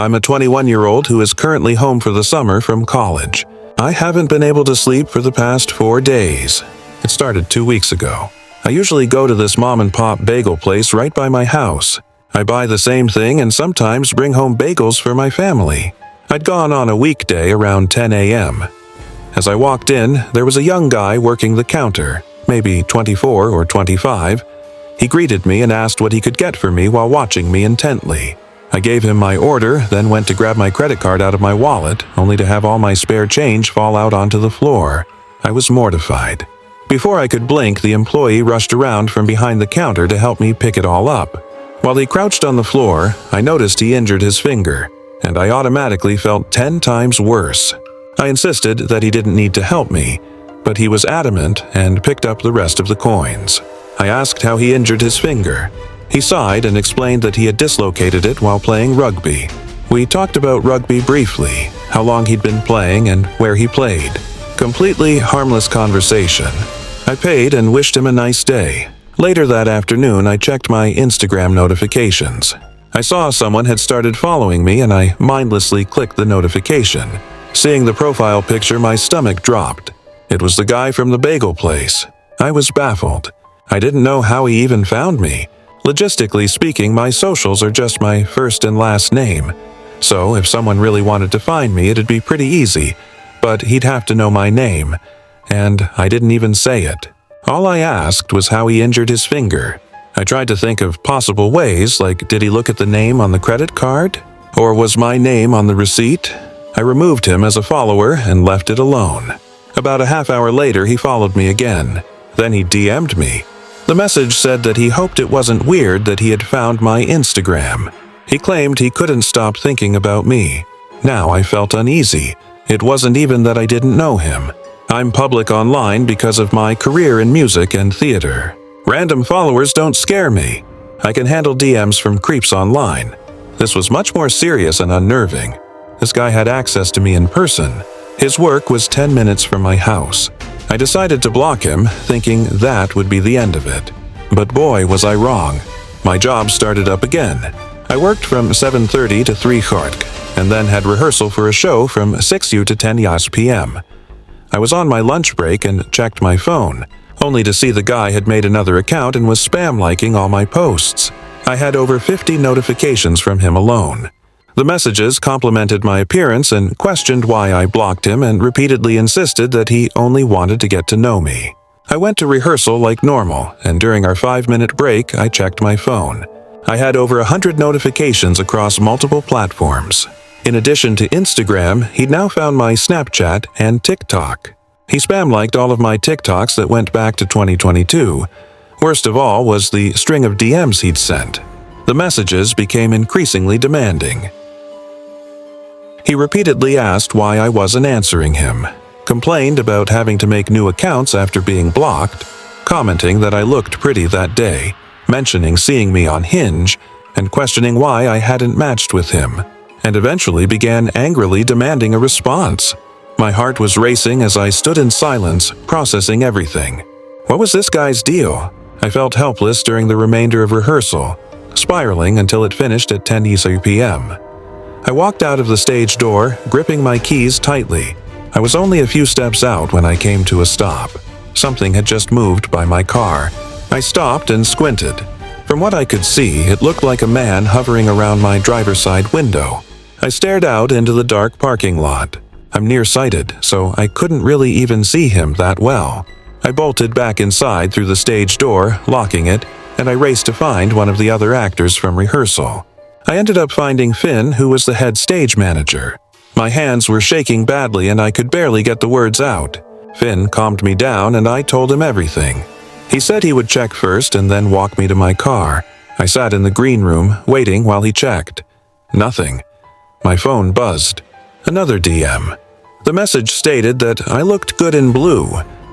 I'm a 21-year-old who is currently home for the summer from college. I haven't been able to sleep for the past 4 days. It started 2 weeks ago. I usually go to this mom-and-pop bagel place right by my house. I buy the same thing and sometimes bring home bagels for my family. I'd gone on a weekday around 10 a.m. As I walked in, there was a young guy working the counter, maybe 24 or 25. He greeted me and asked what he could get for me while watching me intently. I gave him my order, then went to grab my credit card out of my wallet, only to have all my spare change fall out onto the floor. I was mortified. Before I could blink, the employee rushed around from behind the counter to help me pick it all up. While he crouched on the floor, I noticed he injured his finger, and I automatically felt 10 times worse. I insisted that he didn't need to help me, but he was adamant and picked up the rest of the coins. I asked how he injured his finger. He sighed and explained that he had dislocated it while playing rugby. We talked about rugby briefly, how long he'd been playing and where he played. Completely harmless conversation. I paid and wished him a nice day. Later that afternoon, I checked my Instagram notifications. I saw someone had started following me and I mindlessly clicked the notification. Seeing the profile picture, my stomach dropped. It was the guy from the bagel place. I was baffled. I didn't know how he even found me. Logistically speaking, my socials are just my first and last name. So if someone really wanted to find me, it'd be pretty easy. But he'd have to know my name. And I didn't even say it. All I asked was how he injured his finger. I tried to think of possible ways, like did he look at the name on the credit card? Or was my name on the receipt? I removed him as a follower and left it alone. About a half hour later, he followed me again. Then he DM'd me. The message said that he hoped it wasn't weird that he had found my Instagram. He claimed he couldn't stop thinking about me. Now I felt uneasy. It wasn't even that I didn't know him. I'm public online because of my career in music and theater. Random followers don't scare me. I can handle DMs from creeps online. This was much more serious and unnerving. This guy had access to me in person. His work was 10 minutes from my house. I decided to block him, thinking that would be the end of it. But boy, was I wrong. My job started up again. I worked from 7:30 to 3:00, and then had rehearsal for a show from 6 to 10 p.m. I was on my lunch break and checked my phone, only to see the guy had made another account and was spam-liking all my posts. I had over 50 notifications from him alone. The messages complimented my appearance and questioned why I blocked him and repeatedly insisted that he only wanted to get to know me. I went to rehearsal like normal, and during our 5-minute break, I checked my phone. I had over 100 notifications across multiple platforms. In addition to Instagram, he'd now found my Snapchat and TikTok. He spam-liked all of my TikToks that went back to 2022. Worst of all was the string of DMs he'd sent. The messages became increasingly demanding. He repeatedly asked why I wasn't answering him, complained about having to make new accounts after being blocked, commenting that I looked pretty that day, mentioning seeing me on Hinge, and questioning why I hadn't matched with him, and eventually began angrily demanding a response. My heart was racing as I stood in silence, processing everything. What was this guy's deal? I felt helpless during the remainder of rehearsal, spiraling until it finished at 10 p.m. I walked out of the stage door, gripping my keys tightly. I was only a few steps out when I came to a stop. Something had just moved by my car. I stopped and squinted. From what I could see, it looked like a man hovering around my driver's side window. I stared out into the dark parking lot. I'm nearsighted, so I couldn't really even see him that well. I bolted back inside through the stage door, locking it, and I raced to find one of the other actors from rehearsal. I ended up finding Finn, who was the head stage manager. My hands were shaking badly and I could barely get the words out. Finn calmed me down and I told him everything. He said he would check first and then walk me to my car. I sat in the green room, waiting while he checked. Nothing. My phone buzzed. Another DM. The message stated that I looked good in blue.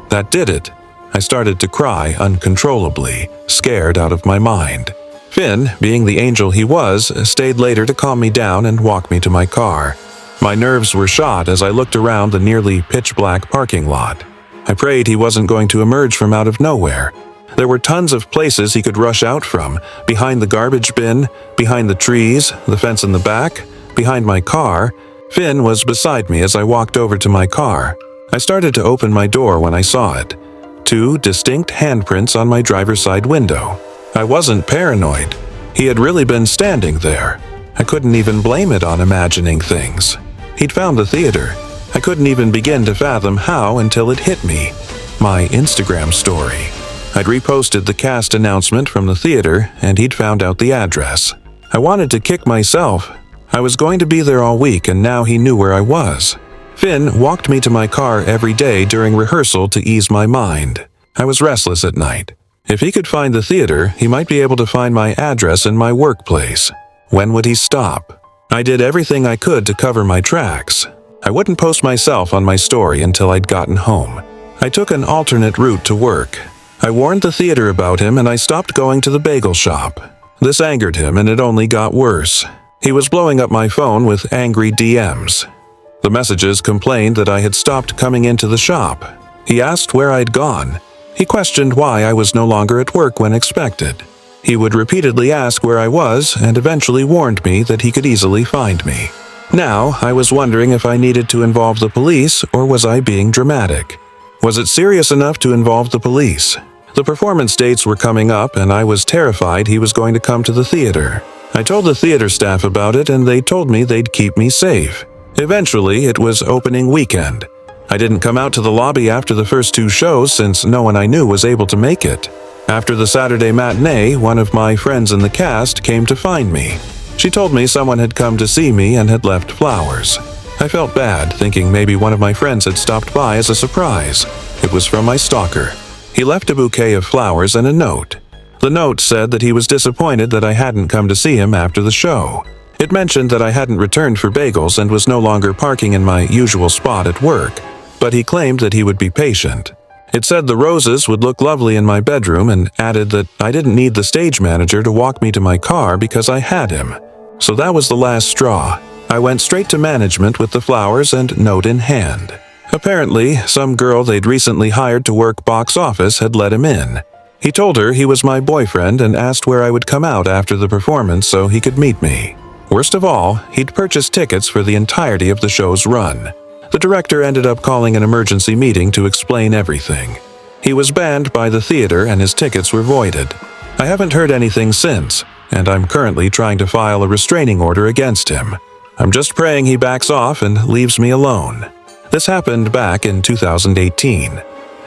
That did it. I started to cry uncontrollably, scared out of my mind. Finn, being the angel he was, stayed later to calm me down and walk me to my car. My nerves were shot as I looked around the nearly pitch-black parking lot. I prayed he wasn't going to emerge from out of nowhere. There were tons of places he could rush out from, behind the garbage bin, behind the trees, the fence in the back, behind my car. Finn was beside me as I walked over to my car. I started to open my door when I saw it. 2 distinct handprints on my driver's side window. I wasn't paranoid. He had really been standing there. I couldn't even blame it on imagining things. He'd found the theater. I couldn't even begin to fathom how until it hit me. My Instagram story. I'd reposted the cast announcement from the theater, and he'd found out the address. I wanted to kick myself. I was going to be there all week, and now he knew where I was. Finn walked me to my car every day during rehearsal to ease my mind. I was restless at night. If he could find the theater, he might be able to find my address in my workplace. When would he stop? I did everything I could to cover my tracks. I wouldn't post myself on my story until I'd gotten home. I took an alternate route to work. I warned the theater about him, and I stopped going to the bagel shop. This angered him, and it only got worse. He was blowing up my phone with angry DMs. The messages complained that I had stopped coming into the shop. He asked where I'd gone. He questioned why I was no longer at work when expected. He would repeatedly ask where I was and eventually warned me that he could easily find me. Now, I was wondering if I needed to involve the police or was I being dramatic? Was it serious enough to involve the police? The performance dates were coming up and I was terrified he was going to come to the theater. I told the theater staff about it and they told me they'd keep me safe. Eventually, it was opening weekend. I didn't come out to the lobby after the first 2 shows since no one I knew was able to make it. After the Saturday matinee, one of my friends in the cast came to find me. She told me someone had come to see me and had left flowers. I felt bad, thinking maybe one of my friends had stopped by as a surprise. It was from my stalker. He left a bouquet of flowers and a note. The note said that he was disappointed that I hadn't come to see him after the show. It mentioned that I hadn't returned for bagels and was no longer parking in my usual spot at work, but he claimed that he would be patient. It said the roses would look lovely in my bedroom and added that I didn't need the stage manager to walk me to my car because I had him. So that was the last straw. I went straight to management with the flowers and note in hand. Apparently, some girl they'd recently hired to work box office had let him in. He told her he was my boyfriend and asked where I would come out after the performance so he could meet me. Worst of all, he'd purchased tickets for the entirety of the show's run. The director ended up calling an emergency meeting to explain everything. He was banned by the theater and his tickets were voided. I haven't heard anything since, and I'm currently trying to file a restraining order against him. I'm just praying he backs off and leaves me alone. This happened back in 2018.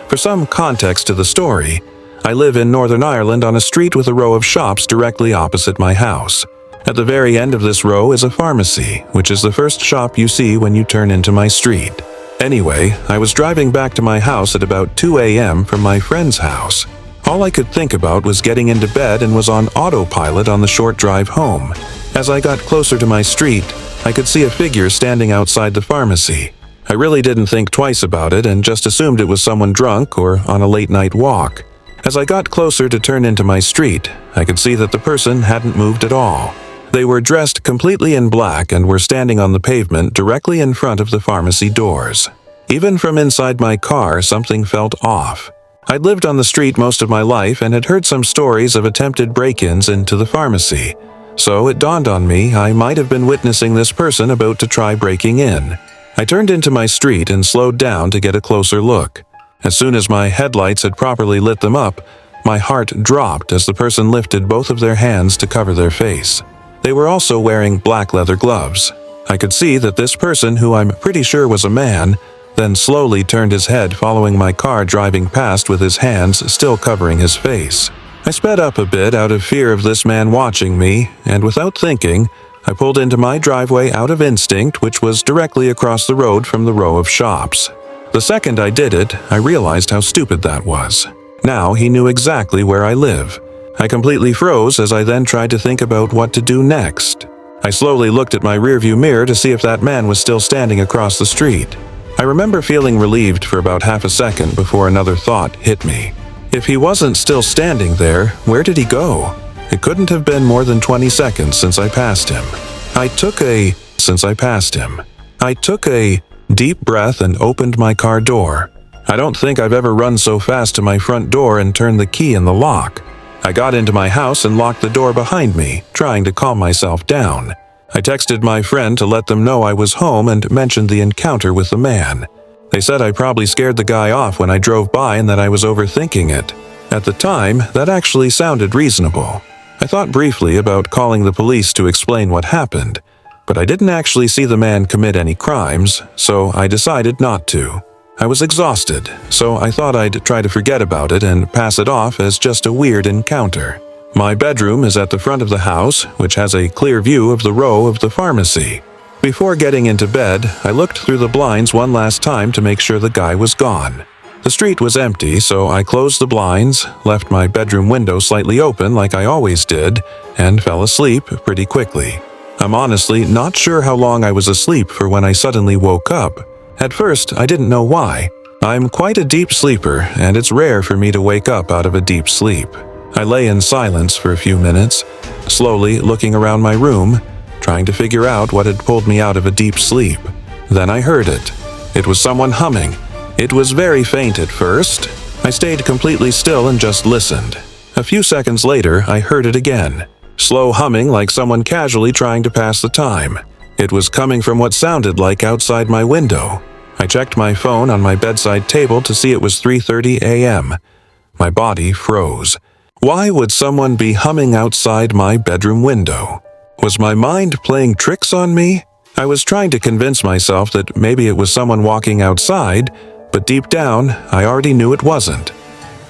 For some context to the story, I live in Northern Ireland on a street with a row of shops directly opposite my house. At the very end of this row is a pharmacy, which is the first shop you see when you turn into my street. Anyway, I was driving back to my house at about 2 a.m. from my friend's house. All I could think about was getting into bed and was on autopilot on the short drive home. As I got closer to my street, I could see a figure standing outside the pharmacy. I really didn't think twice about it and just assumed it was someone drunk or on a late-night walk. As I got closer to turn into my street, I could see that the person hadn't moved at all. They were dressed completely in black and were standing on the pavement directly in front of the pharmacy doors. Even from inside my car, something felt off. I'd lived on the street most of my life and had heard some stories of attempted break-ins into the pharmacy. So it dawned on me I might have been witnessing this person about to try breaking in. I turned into my street and slowed down to get a closer look. As soon as my headlights had properly lit them up, my heart dropped as the person lifted both of their hands to cover their face. They were also wearing black leather gloves. I could see that this person, who I'm pretty sure was a man, then slowly turned his head following my car driving past with his hands still covering his face. I sped up a bit out of fear of this man watching me, and without thinking, I pulled into my driveway out of instinct, which was directly across the road from the row of shops. The second I did it, I realized how stupid that was. Now he knew exactly where I live. I completely froze as I then tried to think about what to do next. I slowly looked at my rearview mirror to see if that man was still standing across the street. I remember feeling relieved for about half a second before another thought hit me. If he wasn't still standing there, where did he go? It couldn't have been more than 20 seconds since I passed him. I took a deep breath and opened my car door. I don't think I've ever run so fast to my front door and turned the key in the lock. I got into my house and locked the door behind me, trying to calm myself down. I texted my friend to let them know I was home and mentioned the encounter with the man. They said I probably scared the guy off when I drove by and that I was overthinking it. At the time, that actually sounded reasonable. I thought briefly about calling the police to explain what happened, but I didn't actually see the man commit any crimes, so I decided not to. I was exhausted, so I thought I'd try to forget about it and pass it off as just a weird encounter. My bedroom is at the front of the house, which has a clear view of the row of the pharmacy. Before getting into bed, I looked through the blinds one last time to make sure the guy was gone. The street was empty, so I closed the blinds, left my bedroom window slightly open like I always did, and fell asleep pretty quickly. I'm honestly not sure how long I was asleep for when I suddenly woke up. At first, I didn't know why. I'm quite a deep sleeper, and it's rare for me to wake up out of a deep sleep. I lay in silence for a few minutes, slowly looking around my room, trying to figure out what had pulled me out of a deep sleep. Then I heard it. It was someone humming. It was very faint at first. I stayed completely still and just listened. A few seconds later, I heard it again. Slow humming like someone casually trying to pass the time. It was coming from what sounded like outside my window. I checked my phone on my bedside table to see it was 3:30 a.m. My body froze. Why would someone be humming outside my bedroom window? Was my mind playing tricks on me? I was trying to convince myself that maybe it was someone walking outside, but deep down, I already knew it wasn't.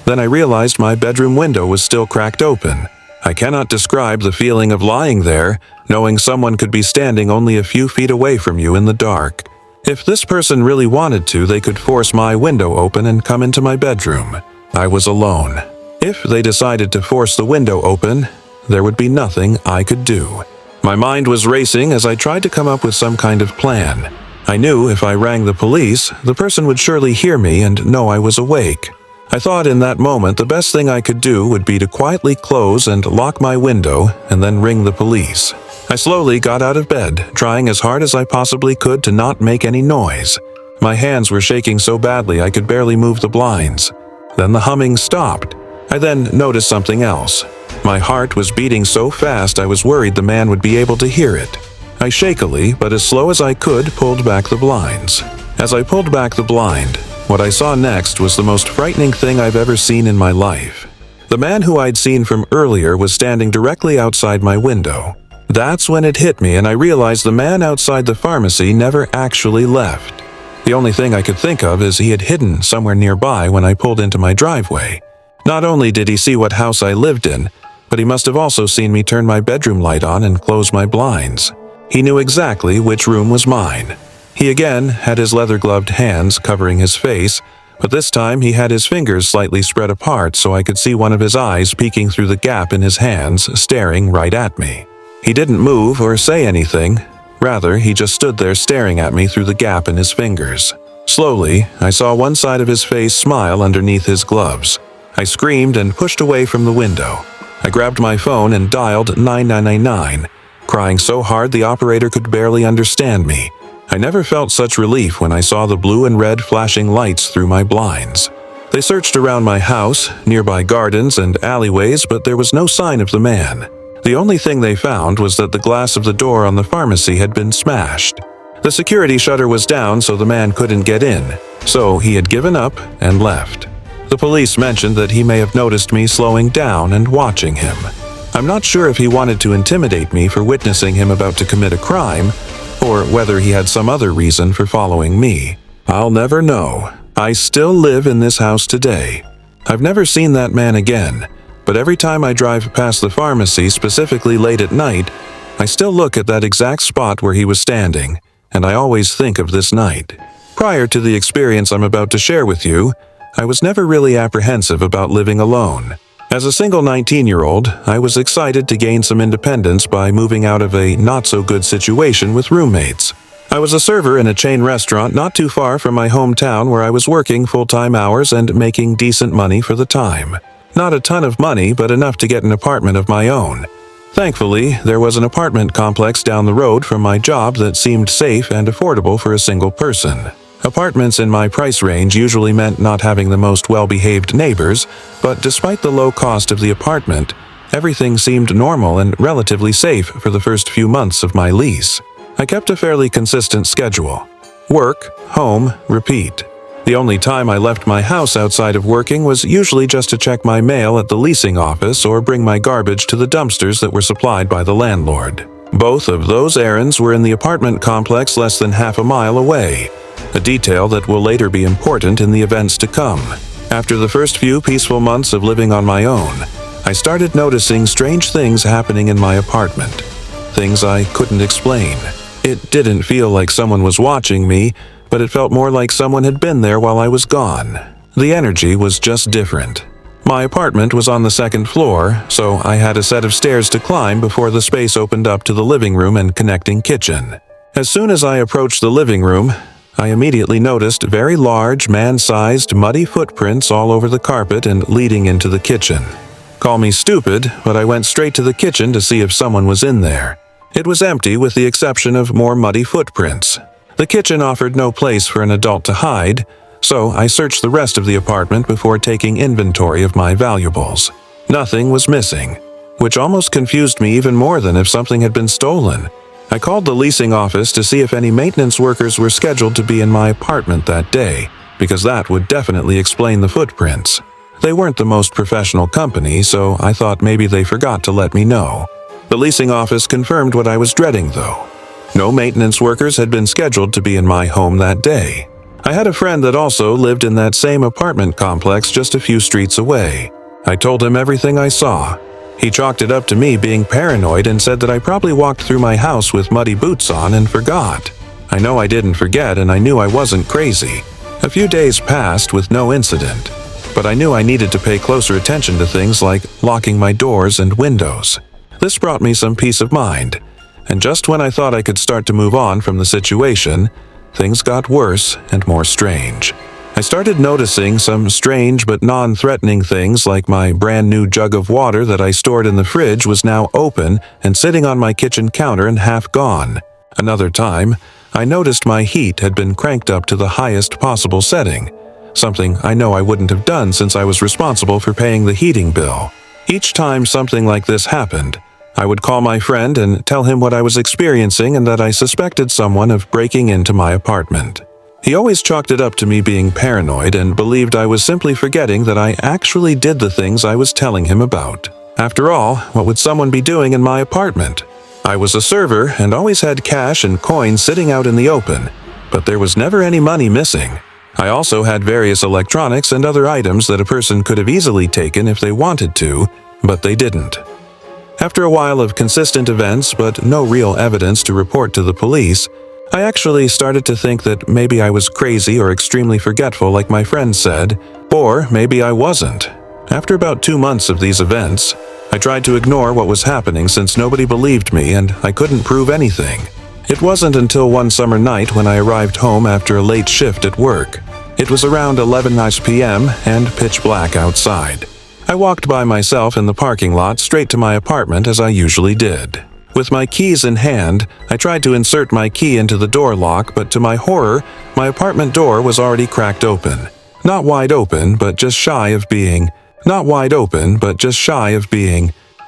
Then I realized my bedroom window was still cracked open. I cannot describe the feeling of lying there, knowing someone could be standing only a few feet away from you in the dark. If this person really wanted to, they could force my window open and come into my bedroom. I was alone. If they decided to force the window open, there would be nothing I could do. My mind was racing as I tried to come up with some kind of plan. I knew if I rang the police, the person would surely hear me and know I was awake. I thought in that moment the best thing I could do would be to quietly close and lock my window and then ring the police. I slowly got out of bed, trying as hard as I possibly could to not make any noise. My hands were shaking so badly I could barely move the blinds. Then the humming stopped. I then noticed something else. My heart was beating so fast I was worried the man would be able to hear it. I shakily, but as slow as I could, pulled back the blinds. As I pulled back the blind, what I saw next was the most frightening thing I've ever seen in my life. The man who I'd seen from earlier was standing directly outside my window. That's when it hit me and I realized the man outside the pharmacy never actually left. The only thing I could think of is he had hidden somewhere nearby when I pulled into my driveway. Not only did he see what house I lived in, but he must have also seen me turn my bedroom light on and close my blinds. He knew exactly which room was mine. He again had his leather-gloved hands covering his face, but this time he had his fingers slightly spread apart so I could see one of his eyes peeking through the gap in his hands, staring right at me. He didn't move or say anything. Rather, he just stood there staring at me through the gap in his fingers. Slowly, I saw one side of his face smile underneath his gloves. I screamed and pushed away from the window. I grabbed my phone and dialed 9999, crying so hard the operator could barely understand me. I never felt such relief when I saw the blue and red flashing lights through my blinds. They searched around my house, nearby gardens and alleyways, but there was no sign of the man. The only thing they found was that the glass of the door on the pharmacy had been smashed. The security shutter was down so the man couldn't get in, so he had given up and left. The police mentioned that he may have noticed me slowing down and watching him. I'm not sure if he wanted to intimidate me for witnessing him about to commit a crime, or whether he had some other reason for following me. I'll never know. I still live in this house today. I've never seen that man again, but every time I drive past the pharmacy, specifically late at night, I still look at that exact spot where he was standing, and I always think of this night. Prior to the experience I'm about to share with you, I was never really apprehensive about living alone. As a single 19-year-old, I was excited to gain some independence by moving out of a not-so-good situation with roommates. I was a server in a chain restaurant not too far from my hometown where I was working full-time hours and making decent money for the time. Not a ton of money, but enough to get an apartment of my own. Thankfully, there was an apartment complex down the road from my job that seemed safe and affordable for a single person. Apartments in my price range usually meant not having the most well-behaved neighbors, but despite the low cost of the apartment, Everything seemed normal and relatively safe for the first few months of my lease. I kept a fairly consistent schedule. Work, home, repeat. The only time I left my house outside of working was usually just to check my mail at the leasing office or bring my garbage to the dumpsters that were supplied by the landlord. Both of those errands were in the apartment complex less than half a mile away, a detail that will later be important in the events to come. After the first few peaceful months of living on my own, I started noticing strange things happening in my apartment. Things I couldn't explain. It didn't feel like someone was watching me, but it felt more like someone had been there while I was gone. The energy was just different. My apartment was on the second floor, so I had a set of stairs to climb before the space opened up to the living room and connecting kitchen. As soon as I approached the living room, I immediately noticed very large, man-sized, muddy footprints all over the carpet and leading into the kitchen. Call me stupid, but I went straight to the kitchen to see if someone was in there. It was empty with the exception of more muddy footprints. The kitchen offered no place for an adult to hide, so I searched the rest of the apartment before taking inventory of my valuables. Nothing was missing, which almost confused me even more than if something had been stolen. I called the leasing office to see if any maintenance workers were scheduled to be in my apartment that day, because that would definitely explain the footprints. They weren't the most professional company, so I thought maybe they forgot to let me know. The leasing office confirmed what I was dreading, though. No maintenance workers had been scheduled to be in my home that day. I had a friend that also lived in that same apartment complex just a few streets away. I told him everything I saw. He chalked it up to me being paranoid and said that I probably walked through my house with muddy boots on and forgot. I know I didn't forget, and I knew I wasn't crazy. A few days passed with no incident, but I knew I needed to pay closer attention to things like locking my doors and windows. This brought me some peace of mind, and just when I thought I could start to move on from the situation, things got worse and more strange. I started noticing some strange but non-threatening things, like my brand new jug of water that I stored in the fridge was now open and sitting on my kitchen counter and half gone. Another time, I noticed my heat had been cranked up to the highest possible setting, something I know I wouldn't have done since I was responsible for paying the heating bill. Each time something like this happened, I would call my friend and tell him what I was experiencing and that I suspected someone of breaking into my apartment. He always chalked it up to me being paranoid and believed I was simply forgetting that I actually did the things I was telling him about. After all, what would someone be doing in my apartment? I was a server and always had cash and coins sitting out in the open, but there was never any money missing. I also had various electronics and other items that a person could have easily taken if they wanted to, but they didn't. After a while of consistent events but no real evidence to report to the police, I actually started to think that maybe I was crazy or extremely forgetful like my friend said, or maybe I wasn't. After about 2 months of these events, I tried to ignore what was happening since nobody believed me and I couldn't prove anything. It wasn't until one summer night when I arrived home after a late shift at work. It was around 11 p.m. and pitch black outside. I walked by myself in the parking lot straight to my apartment as I usually did. With my keys in hand, I tried to insert my key into the door lock, but to my horror, my apartment door was already cracked open. Not wide open, but just shy of being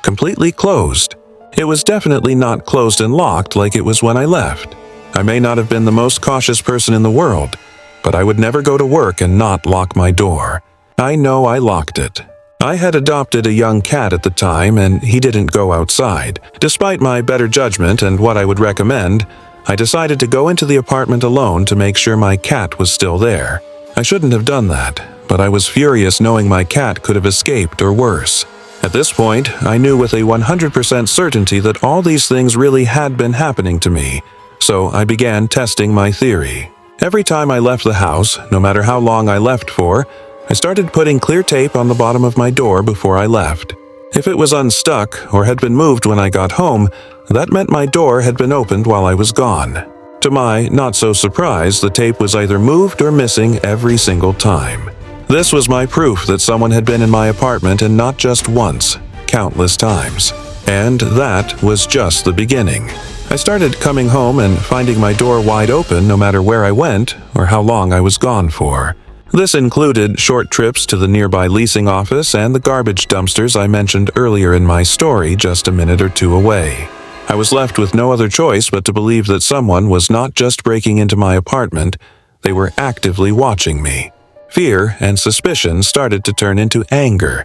completely closed. It was definitely not closed and locked like it was when I left. I may not have been the most cautious person in the world, but I would never go to work and not lock my door. I know I locked it. I had adopted a young cat at the time and he didn't go outside. Despite my better judgment and what I would recommend, I decided to go into the apartment alone to make sure my cat was still there. I shouldn't have done that, but I was furious knowing my cat could have escaped or worse. At this point, I knew with a 100% certainty that all these things really had been happening to me, so I began testing my theory. Every time I left the house, no matter how long I left for, I started putting clear tape on the bottom of my door before I left. If it was unstuck or had been moved when I got home, that meant my door had been opened while I was gone. To my not-so-surprise, the tape was either moved or missing every single time. This was my proof that someone had been in my apartment and not just once, countless times. And that was just the beginning. I started coming home and finding my door wide open no matter where I went or how long I was gone for. This included short trips to the nearby leasing office and the garbage dumpsters I mentioned earlier in my story just a minute or two away. I was left with no other choice but to believe that someone was not just breaking into my apartment, they were actively watching me. Fear and suspicion started to turn into anger.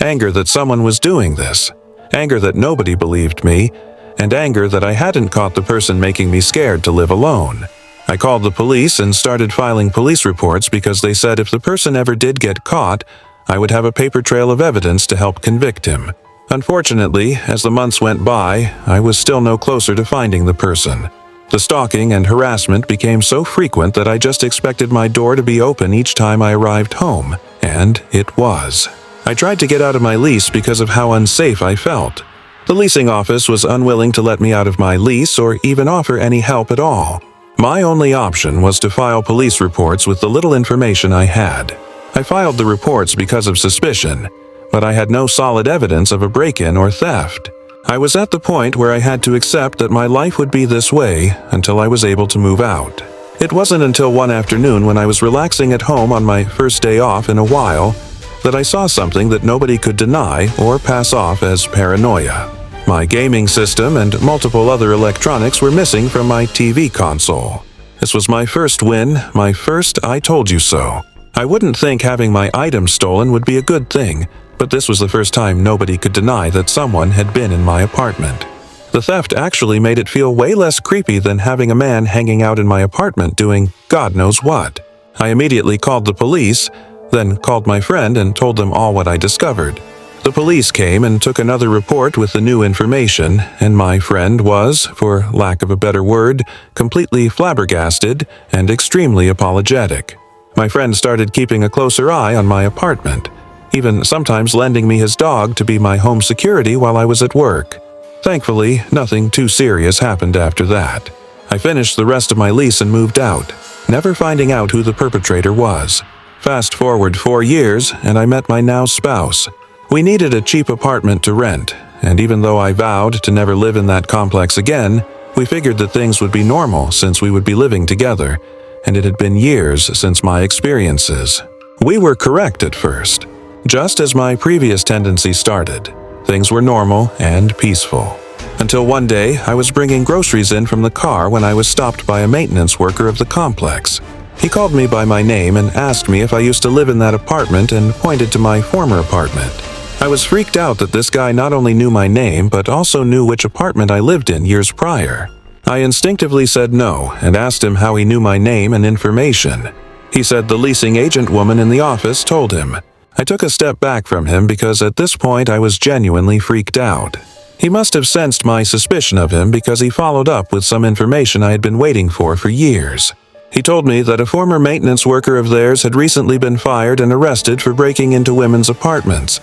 Anger that someone was doing this. Anger that nobody believed me, and anger that I hadn't caught the person making me scared to live alone. I called the police and started filing police reports because they said if the person ever did get caught, I would have a paper trail of evidence to help convict him. Unfortunately, as the months went by, I was still no closer to finding the person. The stalking and harassment became so frequent that I just expected my door to be open each time I arrived home, and it was. I tried to get out of my lease because of how unsafe I felt. The leasing office was unwilling to let me out of my lease or even offer any help at all. My only option was to file police reports with the little information I had. I filed the reports because of suspicion, but I had no solid evidence of a break-in or theft. I was at the point where I had to accept that my life would be this way until I was able to move out. It wasn't until one afternoon when I was relaxing at home on my first day off in a while that I saw something that nobody could deny or pass off as paranoia. My gaming system and multiple other electronics were missing from my TV console. This was my first win, my first I told you so. I wouldn't think having my items stolen would be a good thing, but this was the first time nobody could deny that someone had been in my apartment. The theft actually made it feel way less creepy than having a man hanging out in my apartment doing God knows what. I immediately called the police, then called my friend and told them all what I discovered. The police came and took another report with the new information, and my friend was, for lack of a better word, completely flabbergasted and extremely apologetic. My friend started keeping a closer eye on my apartment, even sometimes lending me his dog to be my home security while I was at work. Thankfully, nothing too serious happened after that. I finished the rest of my lease and moved out, never finding out who the perpetrator was. Fast forward 4 years, and I met my now spouse. We needed a cheap apartment to rent, and even though I vowed to never live in that complex again, we figured that things would be normal since we would be living together, and it had been years since my experiences. We were correct at first. Just as my previous tendency started, things were normal and peaceful. Until one day, I was bringing groceries in from the car when I was stopped by a maintenance worker of the complex. He called me by my name and asked me if I used to live in that apartment and pointed to my former apartment. I was freaked out that this guy not only knew my name but also knew which apartment I lived in years prior. I instinctively said no and asked him how he knew my name and information. He said the leasing agent woman in the office told him. I took a step back from him because at this point I was genuinely freaked out. He must have sensed my suspicion of him because he followed up with some information I had been waiting for years. He told me that a former maintenance worker of theirs had recently been fired and arrested for breaking into women's apartments,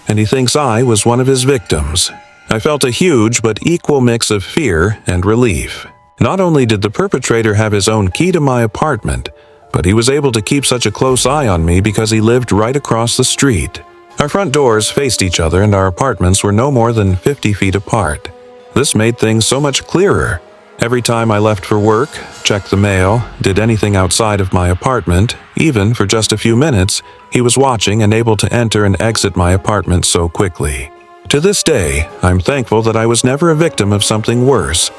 and he thinks I was one of his victims. I felt a huge but equal mix of fear and relief. Not only did the perpetrator have his own key to my apartment, but he was able to keep such a close eye on me because he lived right across the street. Our front doors faced each other and our apartments were no more than 50 feet apart. This made things so much clearer. Every time I left for work, checked the mail, did anything outside of my apartment, even for just a few minutes, he was watching and able to enter and exit my apartment so quickly. To this day, I'm thankful that I was never a victim of something worse,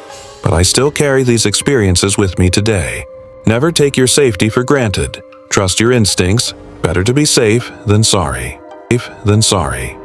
but I still carry these experiences with me today. Never take your safety for granted. Trust your instincts. Better to be safe than sorry. Safe than sorry.